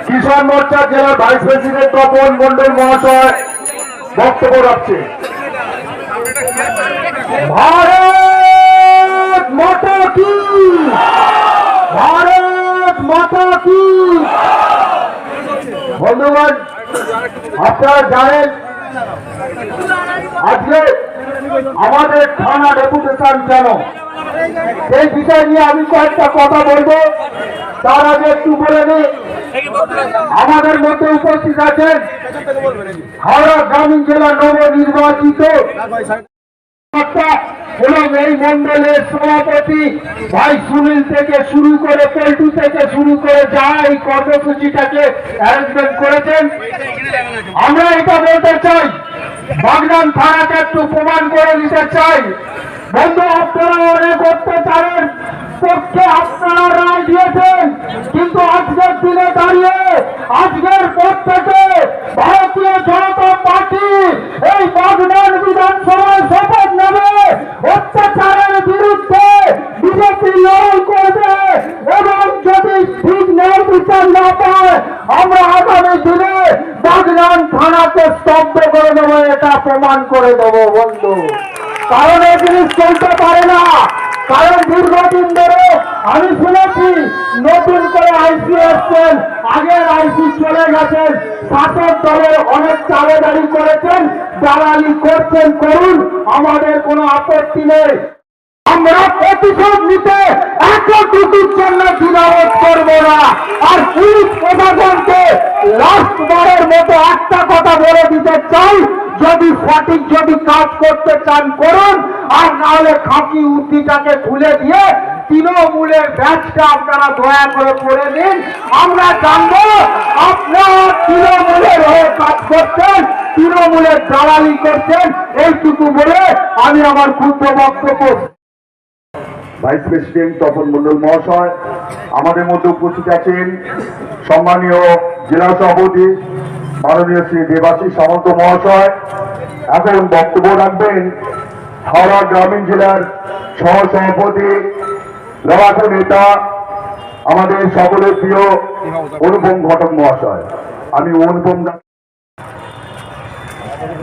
কিষাণ মোর্চা জেলার vice president Tapan Mondal মহাশয় বক্তব্য রাখছে। ভারত মাতা কি, ভারত মাতা কি। বন্ধুগণ, আপনারা জানেন আজকে আমাদের থানা রেপুটেশন কেন, সেই বিষয় নিয়ে আমি কয়েকটা কথা বলবো। তার আগে একটু বলে নিই, আমাদের মধ্যে উপস্থিত আছেন হাওড়া গ্রামীণ জেলা নবনির্বাচিত এবং এই মন্ডলের সভাপতি ভাই সুনীল থেকে শুরু করে পল্টু থেকে শুরু করে যারা এই কর্মসূচিটাকে অ্যারেঞ্জমেন্ট করেছেন। আমরা এটা বলতে চাই, বাগনান থানাকে একটু প্রমাণ করে দিতে চাই। বন্ধু, আপনারা অনেক অত্যাচারের পক্ষে আপনারা রায় দিয়েছেন, কিন্তু আজকের দিনে দাঁড়িয়ে আজকের পর থেকে ভারতীয় জনতা পার্টি এই বাগনান বিধানসভায় শপথ নেবে, অত্যাচারের বিরুদ্ধে বিজেপি লড়াই করবে এবং যদি ঠিক ন্যায় বিচার না পায় আমরা আগামী দিনে বাগনান থানাকে স্তব্ধ করে দেবো, এটা প্রমাণ করে দেবো বন্ধু। কারণ এই জিনিস চলতে পারে না। কারণ দীর্ঘদিন ধরে আমি শুনেছি নতুন করে আইসি এসছেন, আগের আইসি চলে গেছেন, শাসক দলের অনেক চালেদারি করেছেন, দালালি করছেন, করুন, আমাদের কোনো আপত্তি নেই। আমরা প্রতিশোধ নিতে এতটুকুর জন্য দ্বিধাবোধ করবো না। আর পুলিশ প্রশাসনকে লাস্টবারের মতো একটা কথা বলে দিতে চাই, যদি সঠিক যদি কাজ করতে চান করুন, আর নাহলে খাকি উর্দিটাকে খুলে দিয়ে তৃণমূলের ব্যাচটা আপনারা দয়া করে পড়ে নিন। আমরা জানবো আপনারা তৃণমূলের হয়ে কাজ করছেন, তৃণমূলের দালালি করছেন। এইটুকু বলে আমি আমার ক্ষুদ্র বক্তব্য। ভাইস প্রেসিডেন্ট তপন মন্ডল মহাশয় আমাদের মধ্যে উপস্থিত আছেন, সম্মানীয় জেলা সভাপতি মাননীয় শ্রী দেবাশিস সামন্ত মহাশয়। এখন বক্তব্য রাখবেন হাওড়া গ্রামীণ জেলার সহ সভাপতি লড়াকু নেতা আমাদের সকলের প্রিয় অনুপম ঘটক মহাশয়। আমি অনুপম।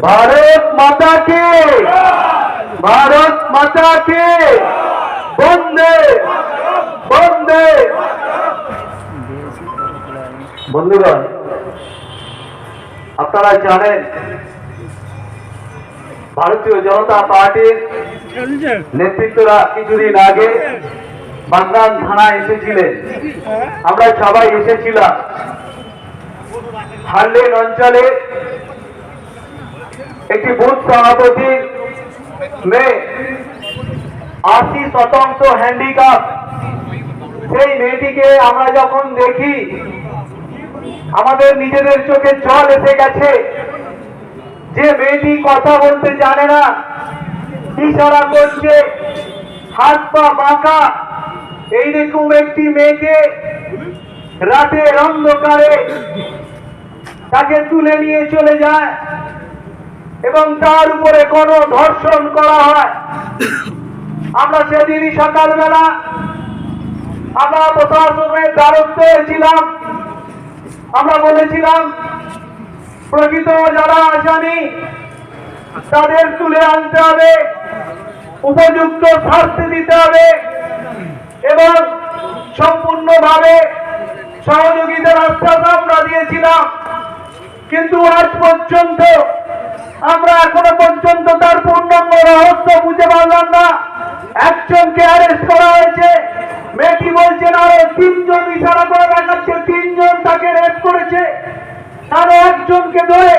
ভারত মাতা কে, ভারত মাতা কে, বন্দে বন্দে। বন্ধুগণ, আপনারা জানেন ভারতীয় জনতা পার্টির নেতৃত্বরা কিছুদিন আগে বাগনান থানায় এসেছিলেন। আমরা সবাই এসেছিলাম। হারলেন অঞ্চলে একটি বুথ সভাপতির মেয়ে 80% হ্যান্ডিক্যাপ, সেই মেয়েটিকে আমরা যখন দেখি আমাদের নিজেদের চোখে জল এসে গেছে। যে মেয়েটি কথা বলতে জানে না, ইশারা করছে, হাত পা বাঁকা, এইরকম একটি মেয়েকে রাতের অন্ধকারে তাকে তুলে নিয়ে চলে যায় এবং তার উপরে কোনো ধর্ষণ করা হয়। আমরা সেদিনই সকালবেলা আমরা প্রশাসনের দ্বারস্থে ছিলাম। আমরা বলেছিলাম প্রকৃত যারা আসামি তাদের তুলে আনতে হবে, উপযুক্ত শাস্তি দিতে হবে এবং সম্পূর্ণভাবে সহযোগিতার আশ্বাস আমরা দিয়েছিলাম। কিন্তু আজ পর্যন্ত আমরা এখনো পর্যন্ত তার পূর্ণাঙ্গ রহস্য বুঝে পারলাম না। একজনকে অ্যারেস্ট করা হয়েছে, মেয়েটি বলছেন আরো 3 জন ইশারা করে দেখাচ্ছে 3 জন তাকে রেপ করেছে। আরো একজনকে ধরে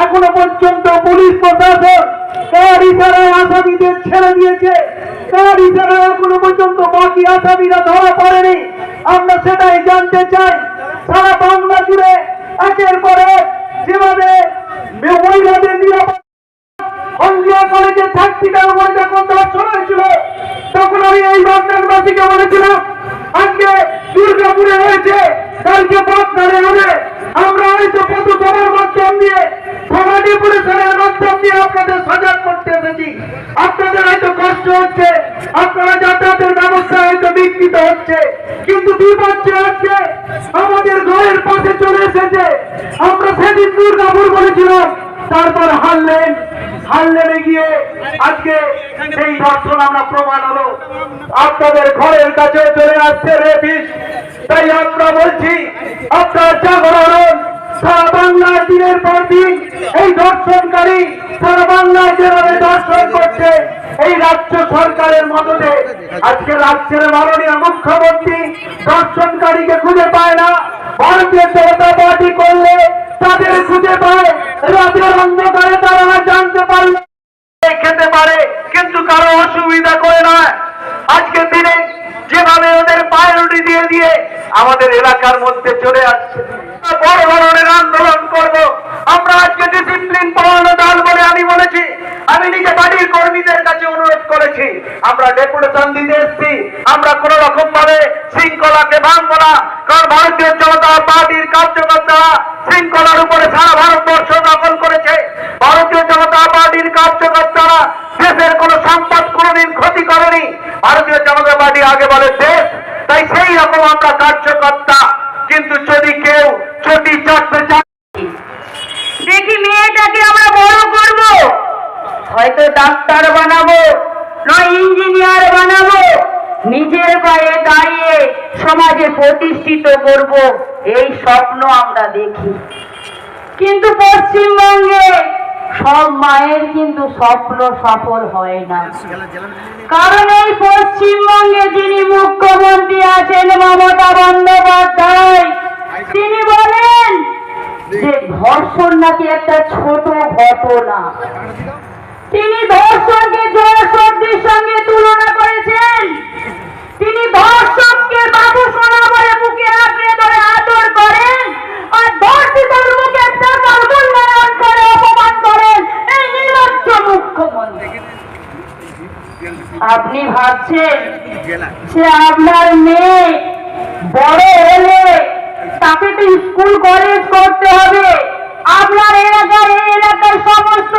এখনো পর্যন্ত পুলিশ প্রশাসন কার ইশারায় আসামিদের ছেড়ে দিয়েছে, কার ইশারায় এখনো পর্যন্ত বাকি আসামিরা ধরা পড়েনি, আমরা সেটাই জানতে চাই। সারা বাংলা জুড়ে একের পর এক যেভাবে মহিলাদের নিরাপত্তা হলদিয়া কলেজে 30টার উপর যখন ধর্ষণ হয়েছিল, তখন আমি এই বাগনানবাসীকে বলেছিলাম আজকে দুর্গাপুরে হয়েছে, কালকে বাগনানে হবে। আমরা হয়তো পথসভার মাধ্যম দিয়ে, সমাজী পরিসরের মাধ্যম দিয়ে আপনাদের সজাগ করতে এসেছি। আপনাদের হয়তো কষ্ট হচ্ছে, আপনারা যাতায়াতের ব্যবস্থা হয়তো বিকৃত হচ্ছে, কিন্তু বিপর্যয় হচ্ছে আমাদের ঘরের পাশে চলে এসেছে। আমরা সেদিন দুর্গাপুর বলেছিলাম, তারপর হারলেনে গিয়ে আজকে সেই দর্শন আমরা প্রমাণ হলো আপনাদের ঘরের কাছে চলে আসছে রেপিস। তাই আমরা বলছি আপনার জাগরণ সারা বাংলায় দিনের পর দিন এই দর্শনকারী সারা বাংলায় যেভাবে দর্শন করছে, এই রাজ্য সরকারের মদতে আজকে রাজ্যের মাননীয় মুখ্যমন্ত্রী দর্শনকারীকে খুঁজে পায় না। ভারতীয় জনতা পার্টি করলে তাদের খুঁজে পায়, রাতের অন্ধকারে তারা জানতে পারলে খেতে পারে, কিন্তু কারো অসুবিধা করে না। আজকে দিনে যেভাবে ওদের প্রায়োরিটি দিয়ে দিয়ে আমাদের এলাকার মধ্যে চলে আসছে, বড় ধরনের আন্দোলন করব আমরা। আজকে ডিসিপ্লিন পাওয়ানো দল বলে আমি বলেছি, আমি নিজে বাড়ির কর্মীদের কাছে অনুরোধ করেছি, আমরা ডেপুটেশন দিতে এসেছি, আমরা কোন রকম ভাবে শৃঙ্খলাকে ভাঙবো না। কারণ ভারতীয় জনতা পার্টির কার্যকর্তারা শৃঙ্খলার উপরে সারা ভারতবর্ষ দখল করেছে। ভারতীয় জনতা পার্টির কার্যকর্তারা দেশের কোন সম্পদ কোনদিন ক্ষতি করেনি। ভারতীয় জনতা পার্টি আগে বলে দেশ, তাই সেই রকম আমরা কার্যকর্তা। কিন্তু যদি কেউ চটি চাটতে চায়, দেখি মেয়েটাকে আমরা বড় করব, হয়তো ডাক্তার বানাবো, নয় ইঞ্জিনিয়ার বানাবো, নিজের পায়ে দাঁড়িয়ে সমাজে প্রতিষ্ঠিত করব, এই স্বপ্ন আমরা দেখি। কিন্তু পশ্চিমবঙ্গে সব মায়ের কিন্তু স্বপ্ন সফল হয় না। কারণ এই পশ্চিমবঙ্গে যিনি মুখ্যমন্ত্রী আছেন মমতা বন্দ্যোপাধ্যায়, তিনি বলেন যে ধর্ষণ নাকি একটা ছোট ঘটনা। তিনি ধর্ষণকে জয়সর্দির সঙ্গে তুলনা করেছেন। তিনি ধর্ষককে বাবু সোনা বলে বুকে আঁকড়ে ধরে আদর করেন, আর ধর্ষিতার মুখে টাকার মূল্যায়ন করে অপমান করেন এই নির্লজ্জ মুখ্যমন্ত্রী। আপনি ভাবছেন যে আপনার মেয়ে বড় হলে তাকে তো স্কুল কলেজ করতে হবে। আপনার এলাকায় এই এলাকার সমস্ত